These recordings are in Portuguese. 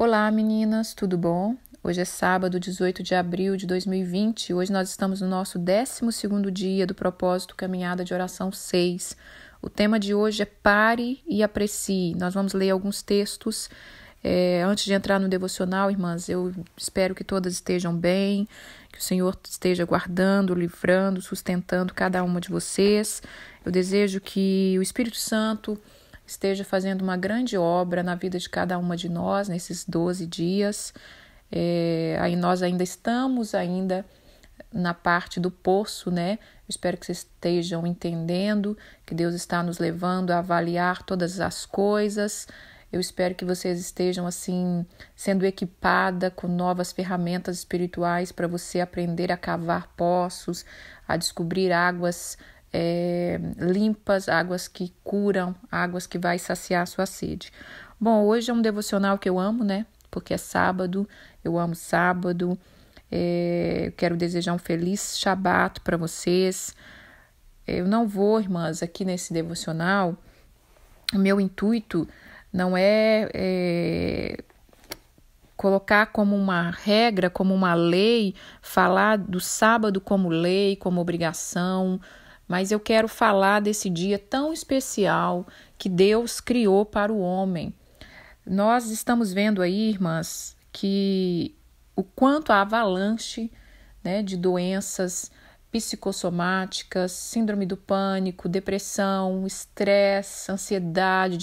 Olá, meninas, tudo bom? Hoje é sábado, 18 de abril de 2020. Hoje nós estamos no nosso 12º dia do propósito Caminhada de Oração 6. O tema de hoje é Pare e Aprecie. Nós vamos ler alguns textos. Antes de entrar no devocional, irmãs, eu espero que todas estejam bem, que o Senhor esteja guardando, livrando, sustentando cada uma de vocês. Eu desejo que o Espírito Santo esteja fazendo uma grande obra na vida de cada uma de nós nesses 12 dias. Aí nós ainda estamos na parte do poço, né? Eu espero que vocês estejam entendendo que Deus está nos levando a avaliar todas as coisas. Eu espero que vocês estejam assim sendo equipada com novas ferramentas espirituais para você aprender a cavar poços, a descobrir águas limpas, águas que curam, águas que vai saciar a sua sede. Bom, hoje é um devocional que eu amo, né? Porque é sábado, eu amo sábado. Eu quero desejar um feliz Shabat para vocês. Eu não vou, irmãs, aqui nesse devocional, o meu intuito não é colocar como uma regra, como uma lei, falar do sábado como lei, como obrigação, mas eu quero falar desse dia tão especial que Deus criou para o homem. Nós estamos vendo aí, irmãs, que o quanto a avalanche, né, de doenças psicossomáticas, síndrome do pânico, depressão, estresse, ansiedade,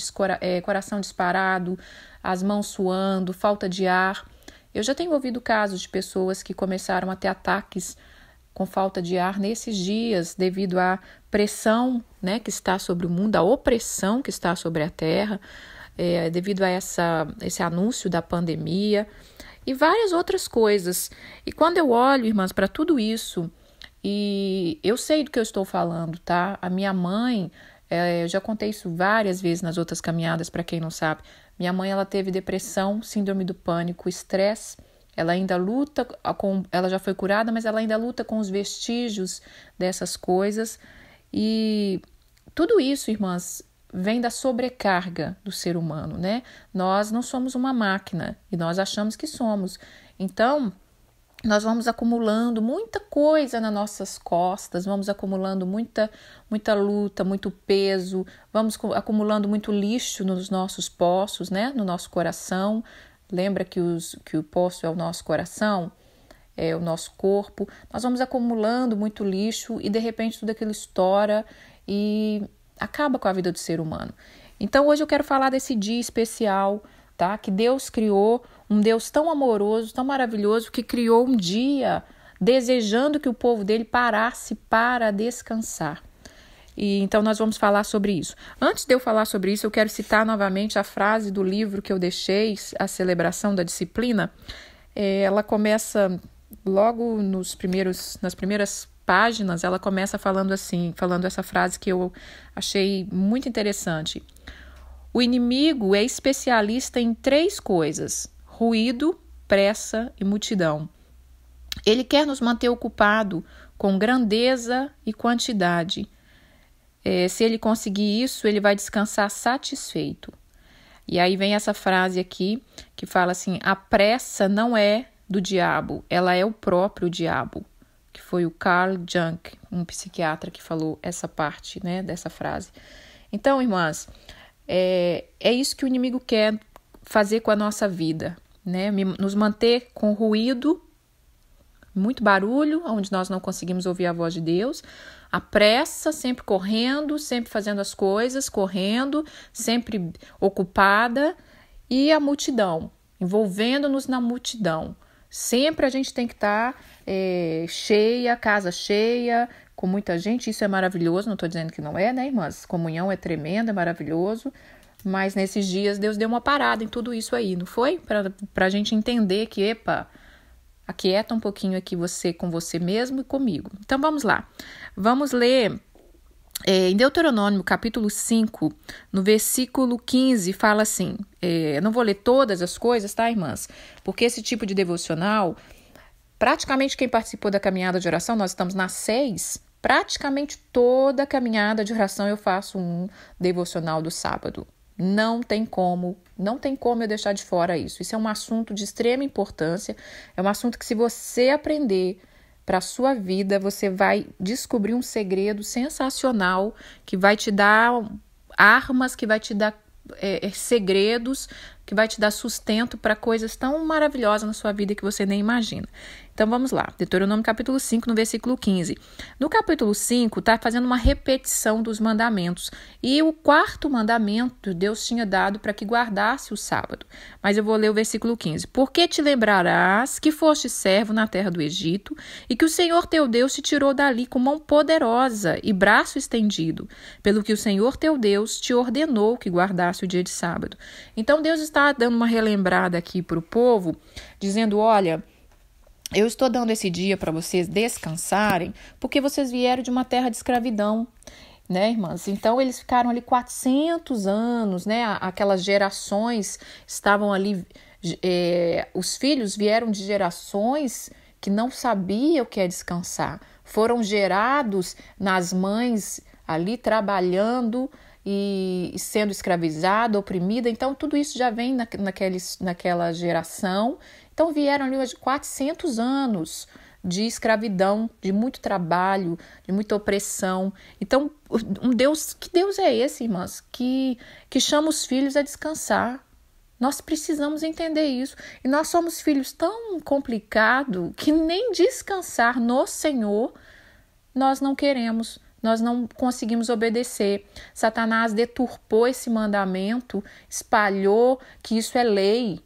coração disparado, as mãos suando, falta de ar. Eu já tenho ouvido casos de pessoas que começaram a ter ataques com falta de ar nesses dias, devido à pressão, né, que está sobre o mundo, a opressão que está sobre a terra, devido a esse anúncio da pandemia e várias outras coisas. E quando eu olho, irmãs, para tudo isso, e eu sei do que eu estou falando, tá? A minha mãe, eu já contei isso várias vezes nas outras caminhadas, para quem não sabe. Minha mãe, ela teve depressão, síndrome do pânico, estresse. Ela ainda luta ela já foi curada, mas ela ainda luta com os vestígios dessas coisas. E tudo isso, irmãs, vem da sobrecarga do ser humano, né? Nós não somos uma máquina e nós achamos que somos. Então, nós vamos acumulando muita coisa nas nossas costas, vamos acumulando muita luta, muito peso, vamos acumulando muito lixo nos nossos poços, né? No nosso coração. Lembra que o poço é o nosso coração, é o nosso corpo. Nós vamos acumulando muito lixo e de repente tudo aquilo estoura e acaba com a vida do ser humano. Então hoje eu quero falar desse dia especial, tá? Que Deus criou, um Deus tão amoroso, tão maravilhoso, que criou um dia desejando que o povo dele parasse para descansar. E então nós vamos falar sobre isso. Antes de eu falar sobre isso, eu quero citar novamente a frase do livro que eu deixei, A Celebração da Disciplina. Ela começa logo nas primeiras páginas, ela começa falando essa frase que eu achei muito interessante. O inimigo é especialista em 3 coisas: ruído, pressa e multidão. Ele quer nos manter ocupado com grandeza e quantidade. Se ele conseguir isso, ele vai descansar satisfeito. E aí vem essa frase aqui que fala assim: a pressa não é do diabo, ela é o próprio diabo. Que foi o Carl Jung, um psiquiatra, que falou essa parte, né, dessa frase. Então, irmãs, é isso que o inimigo quer fazer com a nossa vida, né? Nos manter com ruído, muito barulho, onde nós não conseguimos ouvir a voz de Deus, a pressa, sempre correndo, sempre fazendo as coisas, correndo, sempre ocupada, e a multidão, envolvendo-nos na multidão. Sempre a gente tem que estar cheia, casa cheia, com muita gente. Isso é maravilhoso, não estou dizendo que não é, né, irmãs? Comunhão é tremenda, é maravilhoso, mas nesses dias Deus deu uma parada em tudo isso aí, não foi? Para a gente entender que, aquieta um pouquinho aqui você com você mesmo e comigo. Então vamos lá. Vamos ler em Deuteronômio, capítulo 5, no versículo 15, fala assim, eu não vou ler todas as coisas, tá, irmãs? Porque esse tipo de devocional, praticamente quem participou da caminhada de oração, nós estamos na 6, praticamente toda a caminhada de oração eu faço um devocional do sábado. Não tem como Não tem como eu deixar de fora isso. Isso é um assunto de extrema importância. É um assunto que, se você aprender para a sua vida, você vai descobrir um segredo sensacional que vai te dar armas, que vai te dar segredos, que vai te dar sustento para coisas tão maravilhosas na sua vida que você nem imagina. Então vamos lá, Deuteronômio capítulo 5, no versículo 15. No capítulo 5, está fazendo uma repetição dos mandamentos. E o quarto mandamento Deus tinha dado para que guardasse o sábado. Mas eu vou ler o versículo 15. Porque te lembrarás que foste servo na terra do Egito, e que o Senhor teu Deus te tirou dali com mão poderosa e braço estendido, pelo que o Senhor teu Deus te ordenou que guardasse o dia de sábado. Então Deus está dando uma relembrada aqui para o povo, dizendo, olha, eu estou dando esse dia para vocês descansarem, porque vocês vieram de uma terra de escravidão, né, irmãs? Então, eles ficaram ali 400 anos, né? Aquelas gerações estavam ali, os filhos vieram de gerações que não sabiam o que é descansar. Foram gerados nas mães ali trabalhando e sendo escravizada, oprimida. Então, tudo isso já vem naquela geração. Então, vieram ali hoje 400 anos de escravidão, de muito trabalho, de muita opressão. Então, que Deus é esse, irmãs? Que chama os filhos a descansar. Nós precisamos entender isso. E nós somos filhos tão complicados que nem descansar no Senhor nós não queremos. Nós não conseguimos obedecer. Satanás deturpou esse mandamento, espalhou que isso é lei.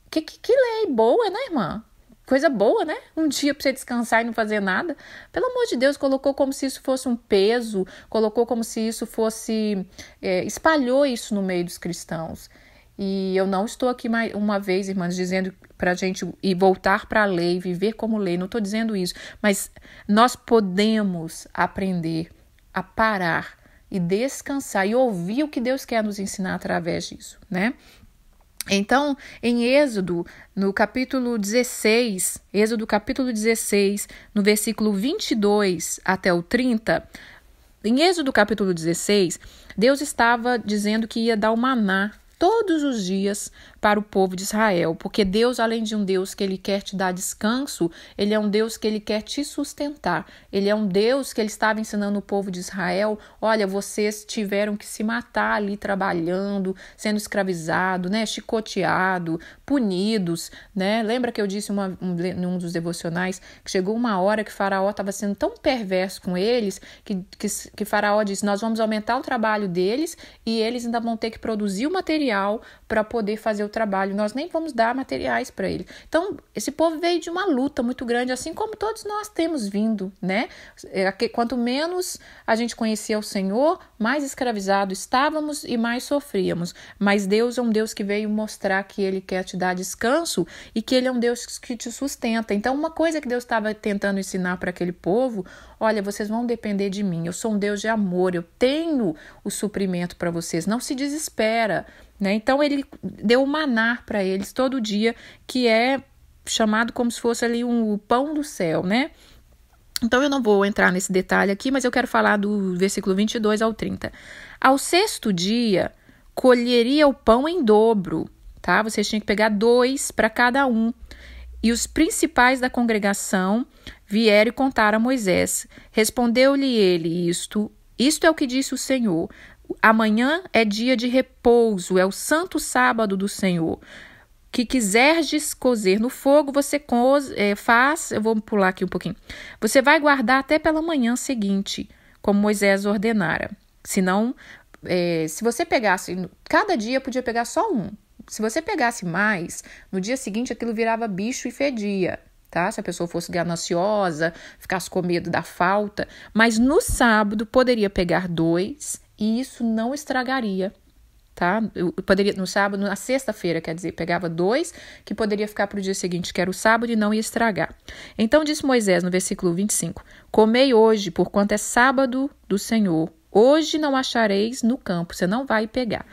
Que lei boa, né, irmã? Coisa boa, né? Um dia para você descansar e não fazer nada. Pelo amor de Deus, colocou como se isso fosse um peso, colocou como se isso fosse... espalhou isso no meio dos cristãos. E eu não estou aqui mais uma vez, irmãs, dizendo para a gente ir voltar para a lei, viver como lei. Não estou dizendo isso. Mas nós podemos aprender a parar e descansar e ouvir o que Deus quer nos ensinar através disso, né? Então, em Êxodo, no capítulo 16, no versículo 22 até o 30, em Êxodo capítulo 16, Deus estava dizendo que ia dar o maná todos os dias para o povo de Israel, porque Deus, além de um Deus que Ele quer te dar descanso, Ele é um Deus que Ele quer te sustentar. Ele é um Deus que Ele estava ensinando o povo de Israel, olha, vocês tiveram que se matar ali trabalhando, sendo escravizado, né, chicoteado, punidos, né? Lembra que eu disse em um dos devocionais que chegou uma hora que Faraó estava sendo tão perverso com eles que Faraó disse, nós vamos aumentar o trabalho deles e eles ainda vão ter que produzir o material para poder fazer o trabalho, nós nem vamos dar materiais para ele. Então, esse povo veio de uma luta muito grande, assim como todos nós temos vindo, né? Quanto menos a gente conhecia o Senhor, mais escravizados estávamos e mais sofríamos. Mas Deus é um Deus que veio mostrar que Ele quer te dar descanso e que Ele é um Deus que te sustenta. Então, uma coisa que Deus estava tentando ensinar para aquele povo, olha, vocês vão depender de mim, eu sou um Deus de amor, eu tenho o suprimento para vocês, não se desespera, né? Então, Ele deu o maná para eles todo dia, que é chamado como se fosse ali o pão do céu, né? Então, eu não vou entrar nesse detalhe aqui, mas eu quero falar do versículo 22 ao 30. Ao sexto dia, colheria o pão em dobro, tá? Vocês tinham que pegar 2 para cada um. E os principais da congregação vieram e contaram a Moisés. Respondeu-lhe ele isto é o que disse o Senhor. Amanhã é dia de repouso, é o santo sábado do Senhor. Que quiserdes cozer no fogo, você faz, eu vou pular aqui um pouquinho. Você vai guardar até pela manhã seguinte, como Moisés ordenara. Senão, se você pegasse, cada dia podia pegar só um. Se você pegasse mais, no dia seguinte aquilo virava bicho e fedia, tá? Se a pessoa fosse gananciosa, ficasse com medo da falta. Mas no sábado poderia pegar 2 e isso não estragaria, tá? Eu poderia, no sábado, na sexta-feira, quer dizer, pegava 2 que poderia ficar para o dia seguinte, que era o sábado, e não ia estragar. Então disse Moisés no versículo 25, comei hoje, porquanto é sábado do Senhor. Hoje não achareis no campo, você não vai pegar.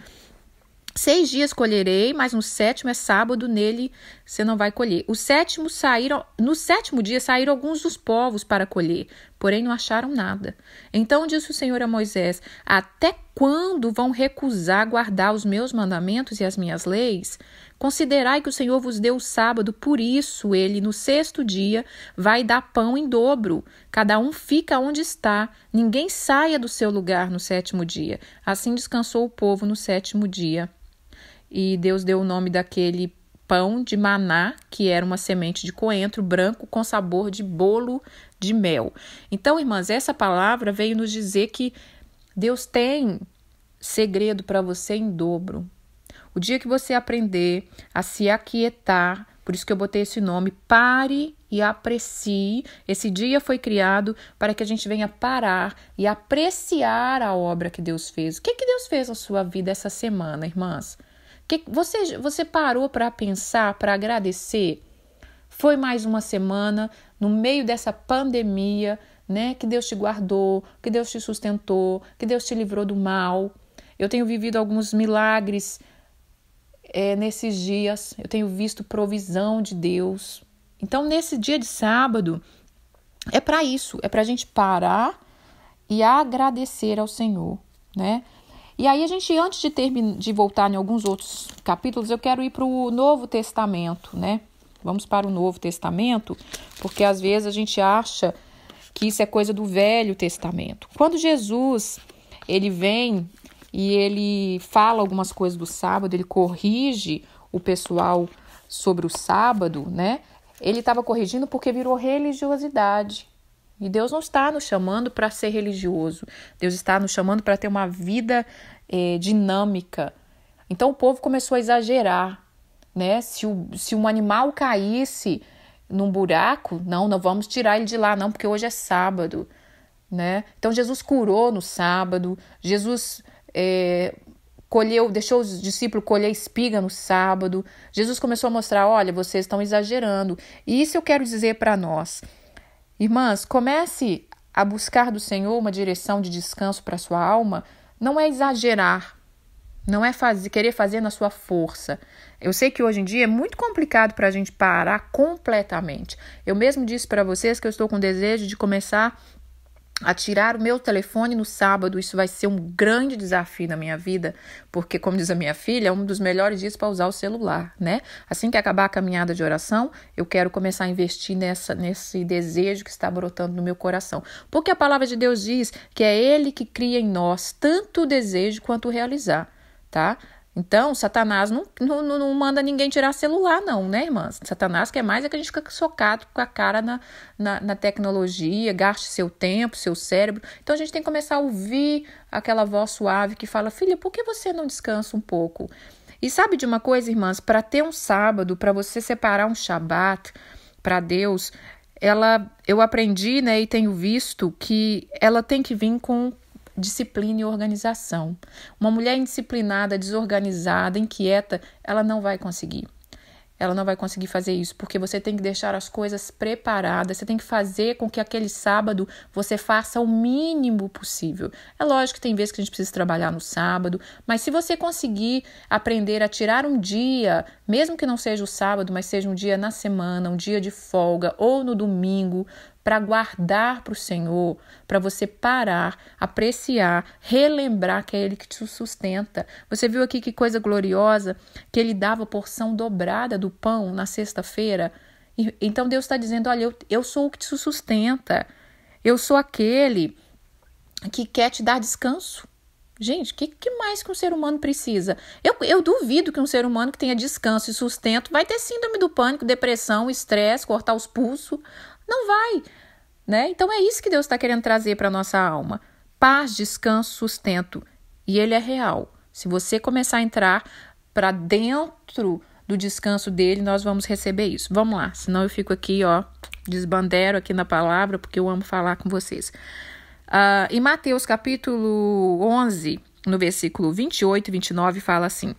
6 dias colherei, mas no 7º é sábado, nele você não vai colher. No 7º dia saíram alguns dos povos para colher, porém não acharam nada. Então disse o Senhor a Moisés: até quando vão recusar guardar os meus mandamentos e as minhas leis? Considerai que o Senhor vos deu o sábado, por isso ele no 6º dia vai dar pão em dobro. Cada um fica onde está, ninguém saia do seu lugar no 7º dia. Assim descansou o povo no 7º dia. E Deus deu o nome daquele pão de maná, que era uma semente de coentro branco com sabor de bolo de mel. Então, irmãs, essa palavra veio nos dizer que Deus tem segredo para você em dobro. O dia que você aprender a se aquietar, por isso que eu botei esse nome, pare e aprecie. Esse dia foi criado para que a gente venha parar e apreciar a obra que Deus fez. O que Deus fez na sua vida essa semana, irmãs? Você parou para pensar, para agradecer? Foi mais uma semana no meio dessa pandemia, né? Que Deus te guardou, que Deus te sustentou, que Deus te livrou do mal. Eu tenho vivido alguns milagres nesses dias. Eu tenho visto provisão de Deus. Então, nesse dia de sábado, é para isso. É para a gente parar e agradecer ao Senhor, né? E aí a gente, antes de voltar em alguns outros capítulos, eu quero ir para o Novo Testamento, né? Vamos para o Novo Testamento, porque às vezes a gente acha que isso é coisa do Velho Testamento. Quando Jesus, ele vem e ele fala algumas coisas do sábado, ele corrige o pessoal sobre o sábado, né? Ele estava corrigindo porque virou religiosidade. E Deus não está nos chamando para ser religioso. Deus está nos chamando para ter uma vida dinâmica. Então o povo começou a exagerar, né? Se um animal caísse num buraco, não vamos tirar ele de lá, não, porque hoje é sábado, né? Então Jesus curou no sábado. Jesus deixou os discípulos colher espiga no sábado. Jesus começou a mostrar, olha, vocês estão exagerando. E isso eu quero dizer para nós. Irmãs, comece a buscar do Senhor uma direção de descanso para a sua alma. Não é exagerar, não é querer fazer na sua força. Eu sei que hoje em dia é muito complicado para a gente parar completamente. Eu mesmo disse para vocês que eu estou com desejo de começar a tirar o meu telefone no sábado. Isso vai ser um grande desafio na minha vida, porque, como diz a minha filha, é um dos melhores dias para usar o celular, né? Assim que acabar a caminhada de oração, eu quero começar a investir nesse desejo que está brotando no meu coração. Porque a palavra de Deus diz que é Ele que cria em nós tanto o desejo quanto o realizar, tá? Então, Satanás não manda ninguém tirar celular, não, né, irmãs? Satanás quer mais que a gente fique socado com a cara na tecnologia, gaste seu tempo, seu cérebro. Então, a gente tem que começar a ouvir aquela voz suave que fala, filha, por que você não descansa um pouco? E sabe de uma coisa, irmãs? Para ter um sábado, para você separar um Shabat para Deus, eu aprendi, né, e tenho visto que ela tem que vir com disciplina e organização. Uma mulher indisciplinada, desorganizada, inquieta, ela não vai conseguir. Ela não vai conseguir fazer isso, porque você tem que deixar as coisas preparadas, você tem que fazer com que aquele sábado você faça o mínimo possível. É lógico que tem vezes que a gente precisa trabalhar no sábado, mas se você conseguir aprender a tirar um dia, mesmo que não seja o sábado, mas seja um dia na semana, um dia de folga ou no domingo, para guardar para o Senhor, para você parar, apreciar, relembrar que é Ele que te sustenta. Você viu aqui que coisa gloriosa, que Ele dava porção dobrada do pão na sexta-feira? Então Deus está dizendo, olha, eu sou o que te sustenta, eu sou aquele que quer te dar descanso. Gente, o que mais que um ser humano precisa? Eu duvido que um ser humano que tenha descanso e sustento vai ter síndrome do pânico, depressão, estresse, cortar os pulsos. Não vai, né? Então é isso que Deus está querendo trazer para a nossa alma. Paz, descanso, sustento. E Ele é real. Se você começar a entrar para dentro do descanso dele, nós vamos receber isso. Vamos lá, senão eu fico aqui, desbandero aqui na palavra, porque eu amo falar com vocês. Em Mateus capítulo 11, no versículo 28 e 29, fala assim: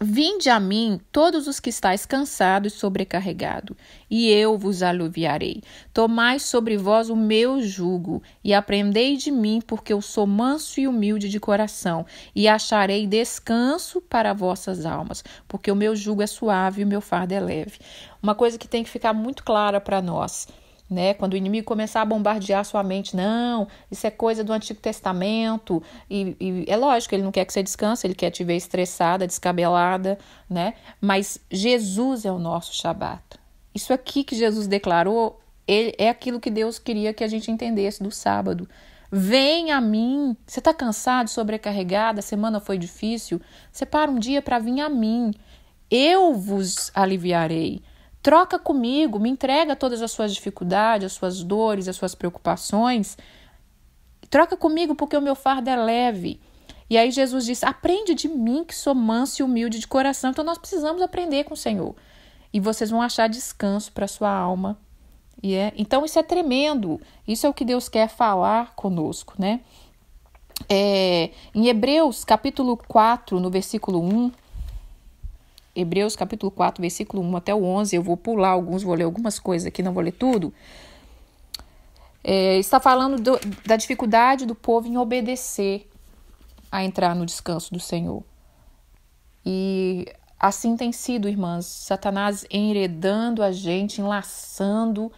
Vinde a mim, todos os que estáis cansados e sobrecarregados, e eu vos aliviarei. Tomai sobre vós o meu jugo, e aprendei de mim, porque eu sou manso e humilde de coração, e acharei descanso para vossas almas, porque o meu jugo é suave e o meu fardo é leve. Uma coisa que tem que ficar muito clara para nós. né? Quando o inimigo começar a bombardear sua mente, não, isso é coisa do Antigo Testamento, e é lógico, ele não quer que você descanse, ele quer te ver estressada, descabelada, né? Mas Jesus é o nosso Shabat. Isso aqui que Jesus declarou, é aquilo que Deus queria que a gente entendesse do sábado. Vem a mim. Você está cansado, sobrecarregada, a semana foi difícil? Separa um dia para vir a mim. Eu vos aliviarei. Troca comigo, me entrega todas as suas dificuldades, as suas dores, as suas preocupações. Troca comigo porque o meu fardo é leve. E aí Jesus disse, aprende de mim que sou manso e humilde de coração. Então nós precisamos aprender com o Senhor. E vocês vão achar descanso para a sua alma. Então isso é tremendo. Isso é o que Deus quer falar conosco, né? Em Hebreus capítulo 4, no versículo 1, Hebreus capítulo 4, versículo 1 até o 11, eu vou pular alguns, vou ler algumas coisas aqui, não vou ler tudo. Está falando da dificuldade do povo em obedecer a entrar no descanso do Senhor. E assim tem sido, irmãs, Satanás enredando a gente, enlaçando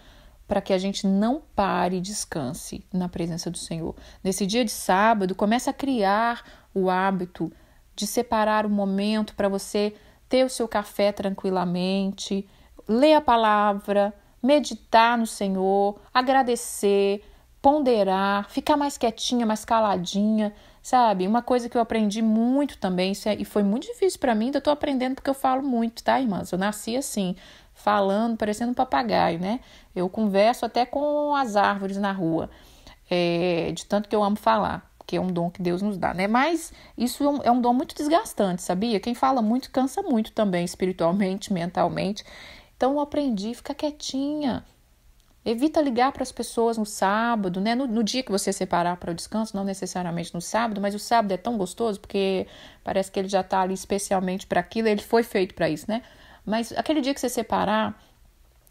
para que a gente não pare e descanse na presença do Senhor. Nesse dia de sábado, comece a criar o hábito de separar um momento para você ter o seu café tranquilamente, ler a palavra, meditar no Senhor, agradecer, ponderar, ficar mais quietinha, mais caladinha, sabe? Uma coisa que eu aprendi muito também, e foi muito difícil para mim, ainda estou aprendendo porque eu falo muito, tá, irmãs? Eu nasci assim, falando, parecendo um papagaio, né? Eu converso até com as árvores na rua, de tanto que eu amo falar. Que é um dom que Deus nos dá, né? Mas isso é um dom muito desgastante, sabia? Quem fala muito cansa muito também, espiritualmente, mentalmente. Então eu aprendi a ficar quietinha. Evita ligar para as pessoas no sábado, né? No dia que você separar para o descanso, não necessariamente no sábado, mas o sábado é tão gostoso porque parece que ele já está ali especialmente para aquilo, ele foi feito para isso, né? Mas aquele dia que você separar,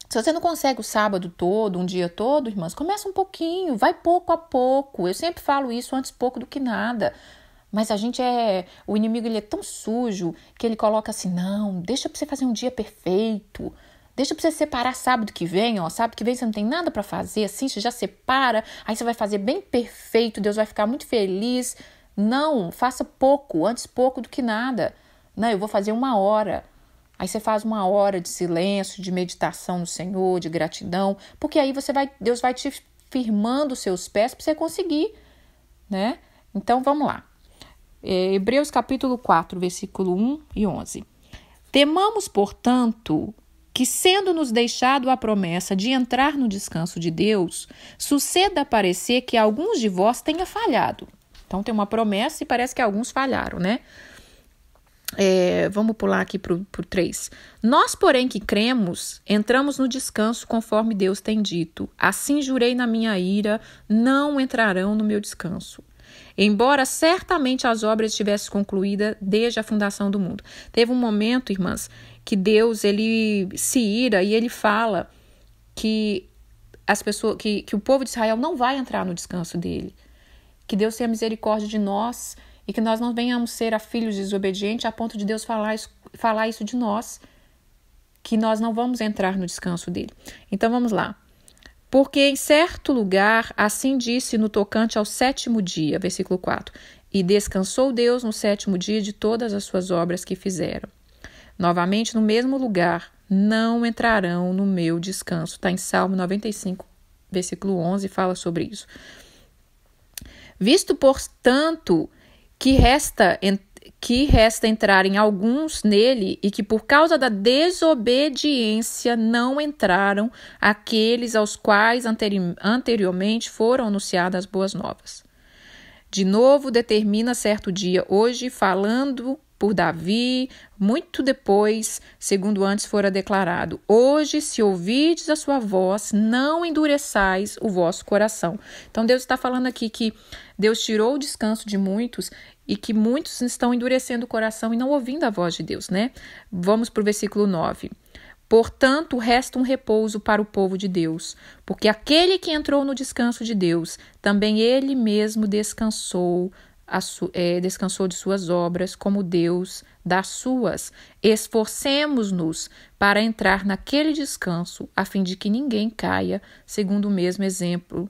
se você não consegue o sábado todo, um dia todo, irmãs, começa um pouquinho, vai pouco a pouco. Eu sempre falo isso, antes pouco do que nada. Mas o inimigo ele é tão sujo que ele coloca assim, não, deixa pra você fazer um dia perfeito. Deixa pra você separar sábado que vem, ó. Sábado que vem você não tem nada pra fazer, assim, você já separa, aí você vai fazer bem perfeito, Deus vai ficar muito feliz. Não, faça pouco, antes pouco do que nada. Não, eu vou fazer 1 hora. Aí você faz 1 hora de silêncio, de meditação no Senhor, de gratidão, porque aí Deus vai te firmando os seus pés para você conseguir, né? Então, vamos lá. Hebreus capítulo 4, versículo 1 e 11. Temamos, portanto, que sendo nos deixado a promessa de entrar no descanso de Deus, suceda parecer que alguns de vós tenha falhado. Então, tem uma promessa e parece que alguns falharam, né? Vamos pular aqui para o 3. Nós, porém, que cremos, entramos no descanso conforme Deus tem dito. Assim jurei na minha ira, não entrarão no meu descanso. Embora certamente as obras estivessem concluídas desde a fundação do mundo. Teve um momento, irmãs, que Deus ele se ira e ele fala que as pessoas, que o povo de Israel não vai entrar no descanso dele. Que Deus tenha misericórdia de nós e que nós não venhamos ser a filhos desobedientes a ponto de Deus falar isso de nós, que nós não vamos entrar no descanso dele. Então vamos lá. Porque em certo lugar, assim disse no tocante ao 7º dia, versículo 4, e descansou Deus no 7º dia de todas as suas obras que fizeram. Novamente, no mesmo lugar, não entrarão no meu descanso. Está em Salmo 95, versículo 11, fala sobre isso. Visto, portanto, que resta entrarem alguns nele e que por causa da desobediência não entraram aqueles aos quais anteriormente foram anunciadas as boas novas. De novo determina certo dia, hoje, falando por Davi, muito depois, segundo antes fora declarado, hoje, se ouvides a sua voz, não endureçais o vosso coração. Então, Deus está falando aqui que Deus tirou o descanso de muitos e que muitos estão endurecendo o coração e não ouvindo a voz de Deus, né? Vamos para o versículo 9. Portanto, resta um repouso para o povo de Deus, porque aquele que entrou no descanso de Deus, também ele mesmo descansou descansou de suas obras, como Deus das suas. Esforcemo-nos para entrar naquele descanso, a fim de que ninguém caia, segundo o mesmo exemplo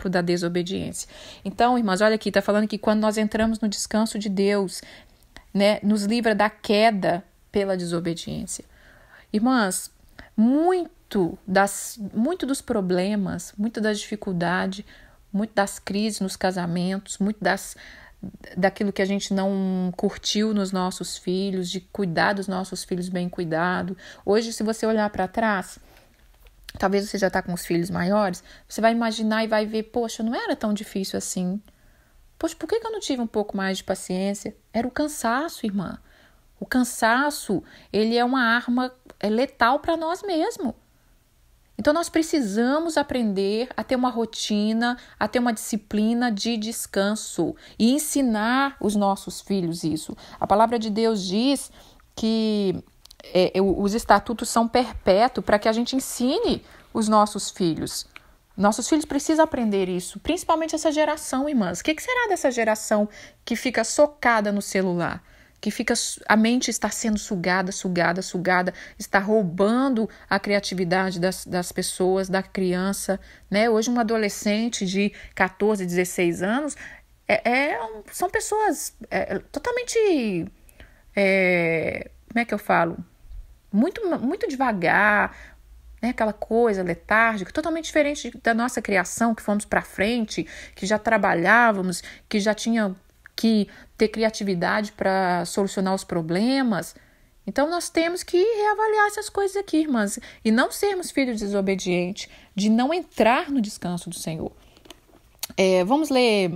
da desobediência. Então, irmãs, olha aqui, está falando que quando nós entramos no descanso de Deus, né, nos livra da queda pela desobediência. Irmãs, muito dos problemas, muito das dificuldades, muito das crises nos casamentos, muito daquilo que a gente não curtiu nos nossos filhos, de cuidar dos nossos filhos bem cuidado. Hoje, se você olhar para trás, talvez você já está com os filhos maiores, você vai imaginar e vai ver, poxa, não era tão difícil assim. Poxa, por que eu não tive um pouco mais de paciência? Era o cansaço, irmã. O cansaço, ele é uma arma letal para nós mesmos. Então, nós precisamos aprender a ter uma rotina, a ter uma disciplina de descanso e ensinar os nossos filhos isso. A palavra de Deus diz que os estatutos são perpétuos para que a gente ensine os nossos filhos. Nossos filhos precisam aprender isso, principalmente essa geração, irmãs. O que será dessa geração que fica socada no celular? Que a mente está sendo sugada, está roubando a criatividade das pessoas, da criança, né? Hoje um adolescente de 14, 16 anos são pessoas totalmente, como é que eu falo? Muito devagar, né? Aquela coisa letárgica, totalmente diferente da nossa criação, que fomos para frente, que já trabalhávamos, que já tinha que ter criatividade para solucionar os problemas. Então, nós temos que reavaliar essas coisas aqui, irmãs, e não sermos filhos desobedientes, de não entrar no descanso do Senhor. Vamos ler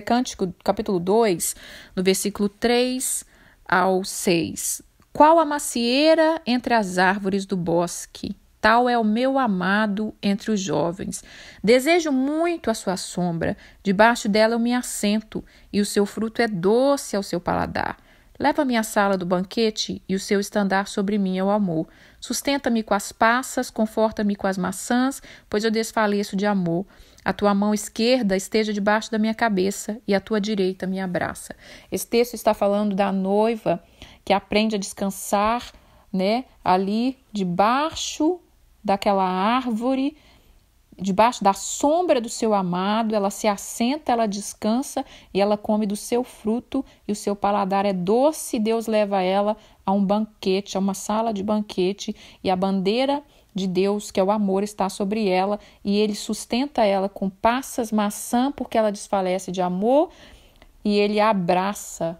Cântico, capítulo 2, no versículo 3 ao 6. Qual a macieira entre as árvores do bosque? Tal é o meu amado entre os jovens. Desejo muito a sua sombra, debaixo dela eu me assento, e o seu fruto é doce ao seu paladar. Leva-me à sala do banquete, e o seu estandar sobre mim é o amor. Sustenta-me com as passas, conforta-me com as maçãs, pois eu desfaleço de amor. A tua mão esquerda esteja debaixo da minha cabeça, e a tua direita me abraça. Esse texto está falando da noiva que aprende a descansar, né, ali debaixo daquela árvore, debaixo da sombra do seu amado, ela se assenta, ela descansa e ela come do seu fruto e o seu paladar é doce. Deus leva ela a um banquete, a uma sala de banquete, e a bandeira de Deus, que é o amor, está sobre ela, e ele sustenta ela com passas, maçã, porque ela desfalece de amor, e ele a abraça,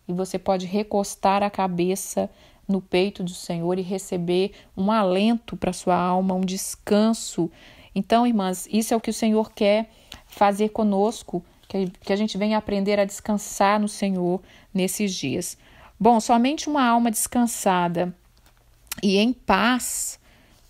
e você pode recostar a cabeça no peito do Senhor e receber um alento para sua alma, um descanso. Então, irmãs, isso é o que o Senhor quer fazer conosco, que a gente venha aprender a descansar no Senhor nesses dias. Bom, somente uma alma descansada e em paz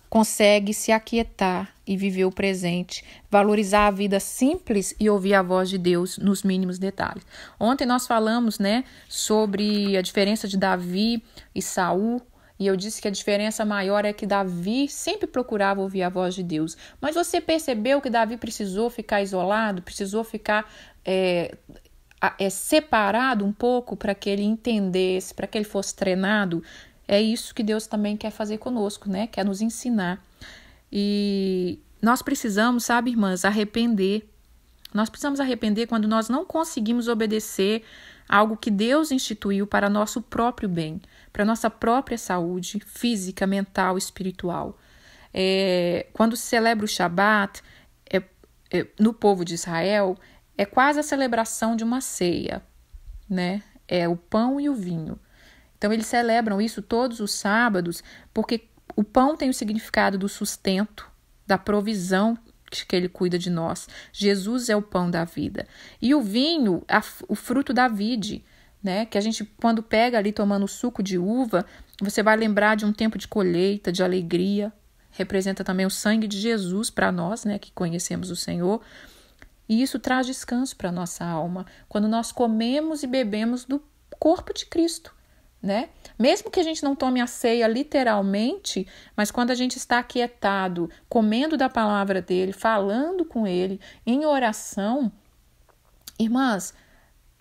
consegue se aquietar e viver o presente, valorizar a vida simples e ouvir a voz de Deus nos mínimos detalhes. Ontem nós falamos, né, sobre a diferença de Davi e Saul, e eu disse que a diferença maior é que Davi sempre procurava ouvir a voz de Deus. Mas você percebeu que Davi precisou ficar isolado, precisou ficar separado um pouco para que ele entendesse, para que ele fosse treinado? É isso que Deus também quer fazer conosco, né? Quer nos ensinar. E nós precisamos, sabe, irmãs, arrepender. Nós precisamos arrepender quando nós não conseguimos obedecer algo que Deus instituiu para nosso próprio bem, para nossa própria saúde física, mental, espiritual. Quando se celebra o Shabat, no povo de Israel, é quase a celebração de uma ceia, né? É o pão e o vinho. Então, eles celebram isso todos os sábados, porque o pão tem o significado do sustento, da provisão que ele cuida de nós. Jesus é o pão da vida. E o vinho, o fruto da vide, né? Que a gente, quando pega ali tomando suco de uva, você vai lembrar de um tempo de colheita, de alegria. Representa também o sangue de Jesus para nós, né? Que conhecemos o Senhor. E isso traz descanso para a nossa alma, quando nós comemos e bebemos do corpo de Cristo, né? Mesmo que a gente não tome a ceia literalmente, mas quando a gente está aquietado, comendo da palavra dele, falando com ele, em oração, irmãs,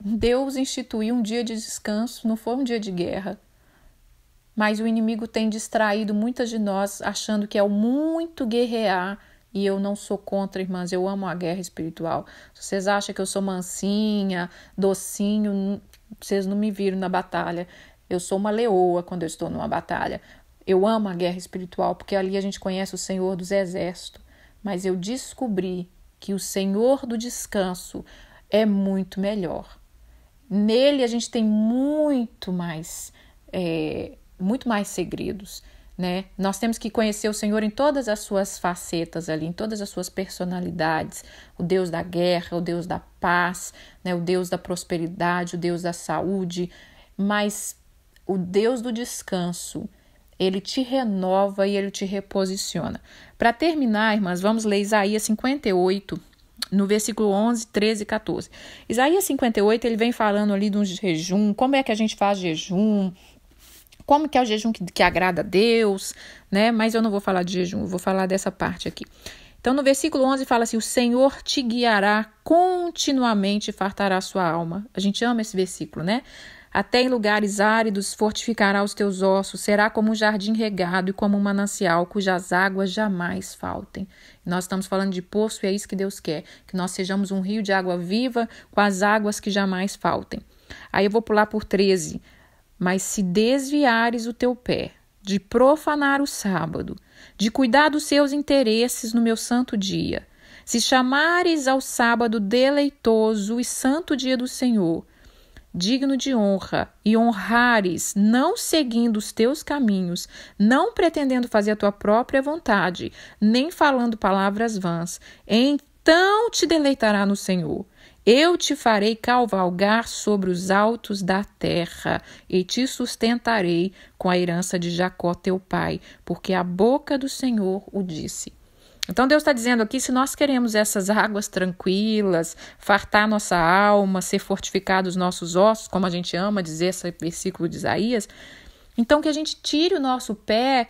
Deus instituiu um dia de descanso, não foi um dia de guerra. Mas o inimigo tem distraído muitas de nós, achando que é o muito guerrear. E eu não sou contra, irmãs, eu amo a guerra espiritual. Se vocês acham que eu sou mansinha, docinho, vocês não me viram na batalha. Eu sou uma leoa quando eu estou numa batalha. Eu amo a guerra espiritual, porque ali a gente conhece o Senhor dos Exércitos. Mas eu descobri que o Senhor do descanso é muito melhor. Nele a gente tem muito mais segredos, né? Nós temos que conhecer o Senhor em todas as suas facetas ali, em todas as suas personalidades. O Deus da guerra, o Deus da paz, né? O Deus da prosperidade, o Deus da saúde. Mas o Deus do descanso, ele te renova e ele te reposiciona. Para terminar, irmãs, vamos ler Isaías 58, no versículo 11, 13 e 14. Isaías 58, ele vem falando ali de um jejum, como é que a gente faz jejum, como que é o jejum que agrada a Deus, né? Mas eu não vou falar de jejum, eu vou falar dessa parte aqui. Então, no versículo 11 fala assim, o Senhor te guiará continuamente e fartará a sua alma. A gente ama esse versículo, né? Até em lugares áridos fortificará os teus ossos, será como um jardim regado e como um manancial cujas águas jamais faltem. Nós estamos falando de poço e é isso que Deus quer, que nós sejamos um rio de água viva com as águas que jamais faltem. Aí eu vou pular por 13. Mas se desviares o teu pé de profanar o sábado, de cuidar dos seus interesses no meu santo dia, se chamares ao sábado deleitoso e santo dia do Senhor, digno de honra, e honrares, não seguindo os teus caminhos, não pretendendo fazer a tua própria vontade, nem falando palavras vãs, então te deleitará no Senhor. Eu te farei cavalgar sobre os altos da terra e te sustentarei com a herança de Jacó teu pai, porque a boca do Senhor o disse. Então Deus está dizendo aqui, se nós queremos essas águas tranquilas, fartar nossa alma, ser fortificados os nossos ossos, como a gente ama dizer esse versículo de Isaías, então que a gente tire o nosso pé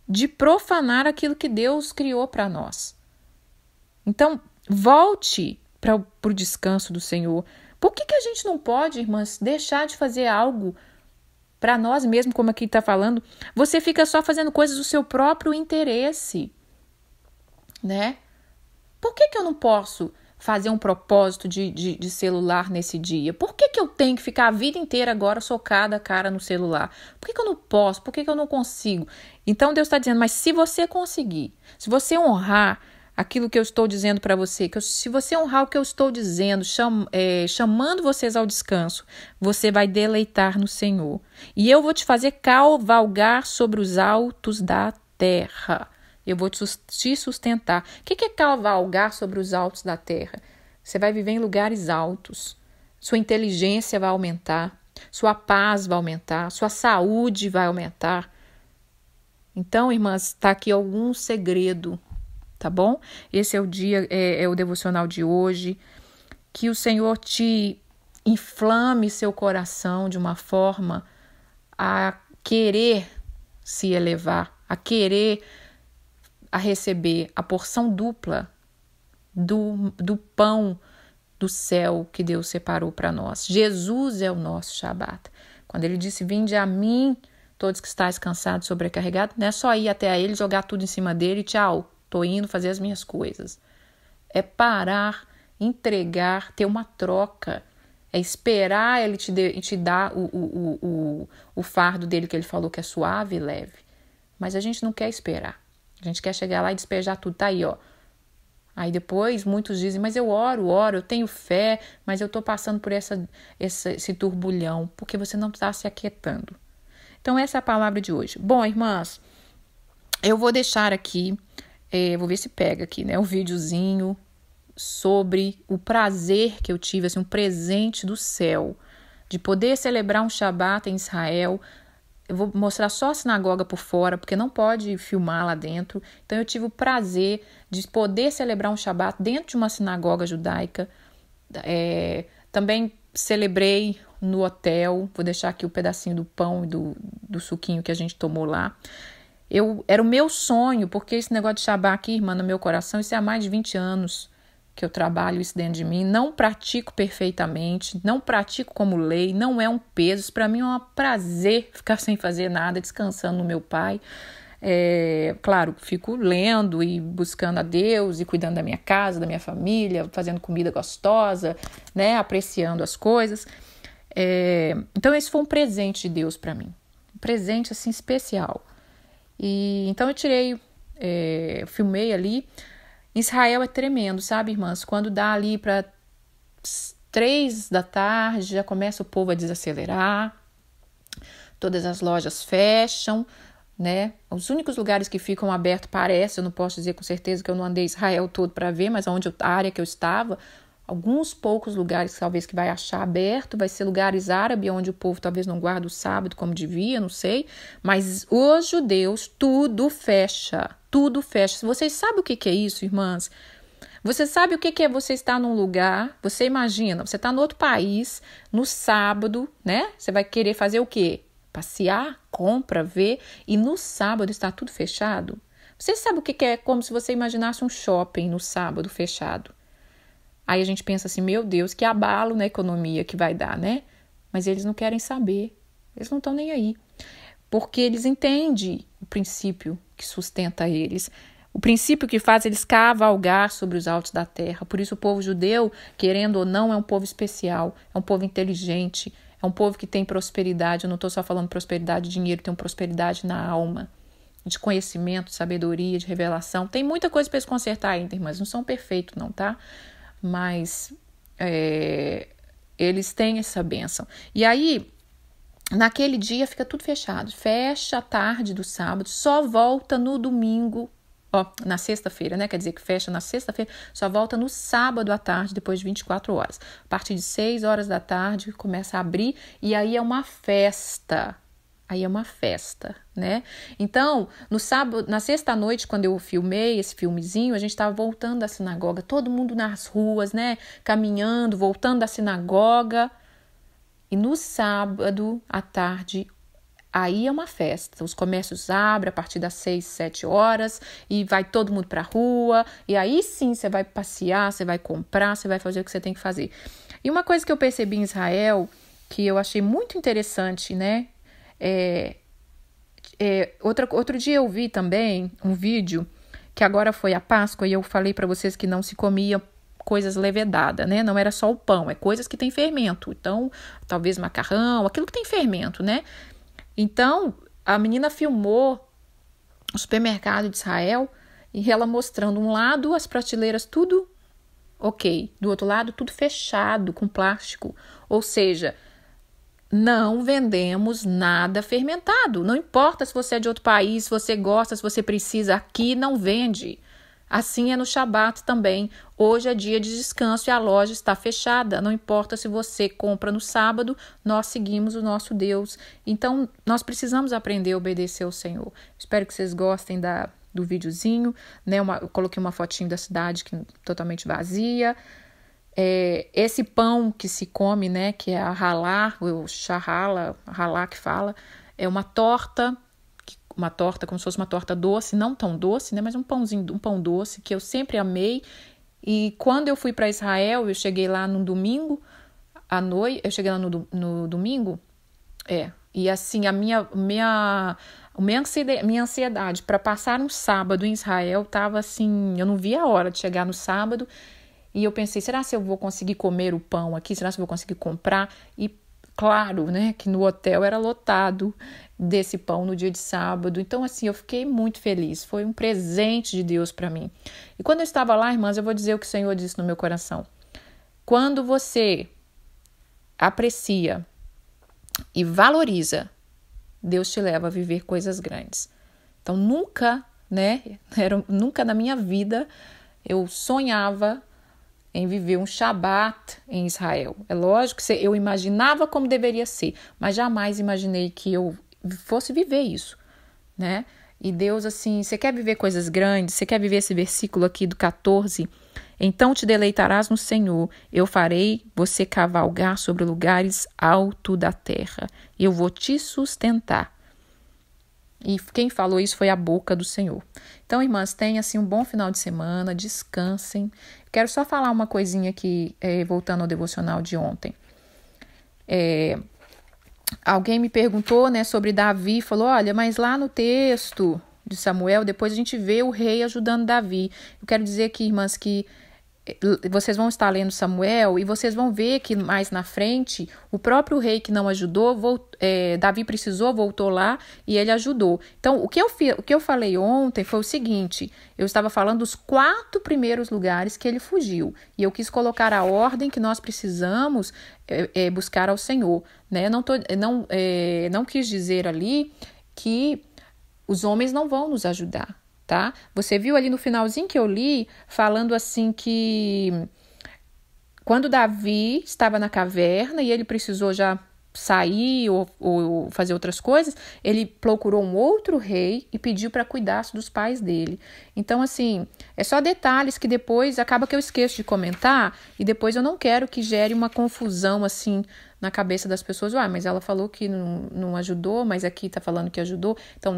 de profanar aquilo que Deus criou para nós. Então, volte para o descanso do Senhor. Por que a gente não pode, irmãs, deixar de fazer algo para nós mesmos, como aqui está falando? Você fica só fazendo coisas do seu próprio interesse, né? Por que eu não posso fazer um propósito de celular nesse dia? Por que eu tenho que ficar a vida inteira agora socada a cara no celular? Por que eu não posso? Por que eu não consigo? Então Deus está dizendo, mas se você conseguir, se você honrar aquilo que eu estou dizendo para você, se você honrar o que eu estou dizendo, chamando vocês ao descanso, você vai deleitar no Senhor. E eu vou te fazer cavalgar sobre os altos da terra. Eu vou te sustentar. O que é cavalgar sobre os altos da terra? Você vai viver em lugares altos. Sua inteligência vai aumentar. Sua paz vai aumentar. Sua saúde vai aumentar. Então, irmãs, está aqui algum segredo, tá bom? Esse é o dia, é o devocional de hoje. Que o Senhor te inflame seu coração de uma forma a querer se elevar, a receber a porção dupla do pão do céu que Deus separou para nós. Jesus é o nosso Shabat. Quando ele disse, vinde a mim, todos que estáis cansados, sobrecarregados, não é só ir até ele, jogar tudo em cima dele e tchau, tô indo fazer as minhas coisas. É parar, entregar, ter uma troca. É esperar ele te dar o fardo dele que ele falou que é suave e leve. Mas a gente não quer esperar. A gente quer chegar lá e despejar tudo. Tá aí, ó. Aí depois muitos dizem, mas eu oro, eu tenho fé, mas eu estou passando por esse turbulhão, porque você não está se aquietando. Então essa é a palavra de hoje. Bom, irmãs, eu vou deixar aqui, vou ver se pega aqui, né, um videozinho sobre o prazer que eu tive, assim, um presente do céu, de poder celebrar um Shabat em Israel. Eu vou mostrar só a sinagoga por fora, porque não pode filmar lá dentro. Então eu tive o prazer de poder celebrar um Shabat dentro de uma sinagoga judaica. Também celebrei no hotel. Vou deixar aqui o pedacinho do pão e do suquinho que a gente tomou lá. Era o meu sonho, porque esse negócio de Shabá aqui, irmã, no meu coração, isso é há mais de 20 anos que eu trabalho isso dentro de mim. Não pratico perfeitamente, não pratico como lei, não é um peso. Isso para mim é um prazer ficar sem fazer nada, descansando no meu Pai. Claro, fico lendo e buscando a Deus e cuidando da minha casa, da minha família, fazendo comida gostosa, né, apreciando as coisas. Então esse foi um presente de Deus para mim, um presente assim especial. E então eu filmei ali. Israel é tremendo, sabe, irmãs? Quando dá ali para 3 da tarde, já começa o povo a desacelerar, todas as lojas fecham, né? Os únicos lugares que ficam abertos, parece, eu não posso dizer com certeza que eu não andei Israel todo para ver, mas a área que eu estava, alguns poucos lugares talvez que vai achar aberto, vai ser lugares árabes, onde o povo talvez não guarda o sábado como devia, não sei, mas os judeus, tudo fecha. Vocês sabem o que é isso, irmãs? Você sabe o que é você estar num lugar, você imagina, você está em outro país, no sábado, né? Você vai querer fazer o quê? Passear, compra, ver, e no sábado está tudo fechado? Você sabe o que é como se você imaginasse um shopping no sábado fechado? Aí a gente pensa assim, meu Deus, que abalo na economia que vai dar, né? Mas eles não querem saber, eles não estão nem aí. Porque eles entendem o princípio que sustenta eles, o princípio que faz eles cavalgar sobre os altos da terra. Por isso o povo judeu, querendo ou não, é um povo especial, é um povo inteligente, é um povo que tem prosperidade. Eu não estou só falando prosperidade de dinheiro, tem prosperidade na alma, de conhecimento, de sabedoria, de revelação. Tem muita coisa para eles consertar ainda, irmãs, não são perfeitos não, tá? Mas eles têm essa bênção. E aí, naquele dia fica tudo fechado, fecha a tarde do sábado, só volta no domingo, na sexta-feira, né? Quer dizer que fecha na sexta-feira, só volta no sábado à tarde, depois de 24 horas. A partir de 6 horas da tarde começa a abrir e aí é uma festa. Né? Então, no sábado, na sexta-noite, quando eu filmei esse filmezinho, a gente estava voltando da sinagoga, todo mundo nas ruas, né? Caminhando, voltando da sinagoga. E no sábado à tarde, aí é uma festa. Os comércios abrem a partir das 6, 7 horas e vai todo mundo para a rua. E aí sim você vai passear, você vai comprar, você vai fazer o que você tem que fazer. E uma coisa que eu percebi em Israel, que eu achei muito interessante, né? Outro dia eu vi também um vídeo, que agora foi a Páscoa, e eu falei para vocês que não se comia coisas levedadas, né? Não era só o pão, é coisas que tem fermento. Então, talvez macarrão, aquilo que tem fermento, né? Então, a menina filmou o supermercado de Israel e ela mostrando um lado as prateleiras tudo ok, do outro lado tudo fechado com plástico. Ou seja, não vendemos nada fermentado. Não importa se você é de outro país, se você gosta, se você precisa, aqui não vende. Assim é no Shabat também. Hoje é dia de descanso e a loja está fechada. Não importa se você compra no sábado, nós seguimos o nosso Deus. Então, nós precisamos aprender a obedecer ao Senhor. Espero que vocês gostem do videozinho, né? Eu coloquei uma fotinho da cidade totalmente vazia. Esse pão que se come, né? Que é a halá, o shahala, halá que fala, é uma torta como se fosse uma torta doce, não tão doce, né, mas um pão doce que eu sempre amei. E quando eu fui para Israel, eu cheguei lá no domingo à noite, no domingo, e assim a minha ansiedade para passar um sábado em Israel tava assim, eu não via a hora de chegar no sábado, e eu pensei, será se eu vou conseguir comer o pão aqui? Será se eu vou conseguir comprar? E claro, né, que no hotel era lotado desse pão no dia de sábado. Então, assim, eu fiquei muito feliz. Foi um presente de Deus para mim. E quando eu estava lá, irmãs, eu vou dizer o que o Senhor disse no meu coração. Quando você aprecia e valoriza, Deus te leva a viver coisas grandes. Então, nunca na minha vida eu sonhava em viver um Shabat em Israel. É lógico que eu imaginava como deveria ser, mas jamais imaginei que eu fosse viver isso, né? E Deus, assim, você quer viver coisas grandes, você quer viver esse versículo aqui do 14, Então te deleitarás no Senhor, eu farei você cavalgar sobre lugares altos da terra, eu vou te sustentar. E quem falou isso foi a boca do Senhor. Então, irmãs, tenham assim um bom final de semana, descansem. Quero só falar uma coisinha aqui, voltando ao devocional de ontem. Alguém me perguntou, né, sobre Davi, falou, olha, mas lá no texto de Samuel, depois a gente vê o rei ajudando Davi. Eu quero dizer aqui, irmãs, que vocês vão estar lendo Samuel e vocês vão ver que mais na frente, o próprio rei que não ajudou, Davi precisou, voltou lá e ele ajudou. Então, o que eu falei ontem foi o seguinte, eu estava falando dos 4 primeiros lugares que ele fugiu. E eu quis colocar a ordem que nós precisamos buscar ao Senhor. Né? Não quis dizer ali que os homens não vão nos ajudar. Tá? Você viu ali no finalzinho que eu li, falando assim que quando Davi estava na caverna e ele precisou já sair ou fazer outras coisas, ele procurou um outro rei e pediu para cuidar dos pais dele. Então, assim, é só detalhes que depois acaba que eu esqueço de comentar e depois eu não quero que gere uma confusão assim na cabeça das pessoas. Mas ela falou que não ajudou, mas aqui está falando que ajudou. Então,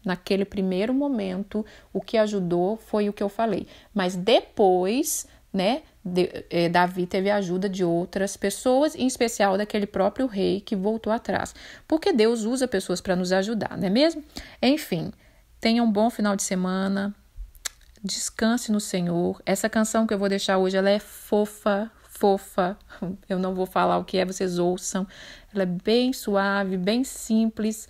naquele primeiro momento, o que ajudou foi o que eu falei. Mas depois, né, Davi teve a ajuda de outras pessoas, em especial daquele próprio rei que voltou atrás. Porque Deus usa pessoas para nos ajudar, não é mesmo? Enfim, tenha um bom final de semana, descanse no Senhor. Essa canção que eu vou deixar hoje, ela é fofa. Eu não vou falar o que é, vocês ouçam. Ela é bem suave, bem simples,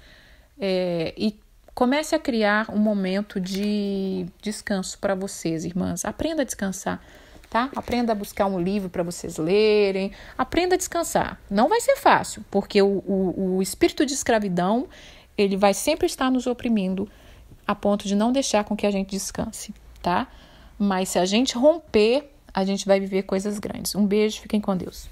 e comece a criar um momento de descanso para vocês, irmãs. Aprenda a descansar, tá? Aprenda a buscar um livro para vocês lerem. Aprenda a descansar. Não vai ser fácil, porque o espírito de escravidão, ele vai sempre estar nos oprimindo a ponto de não deixar com que a gente descanse, tá? Mas se a gente romper, a gente vai viver coisas grandes. Um beijo, fiquem com Deus.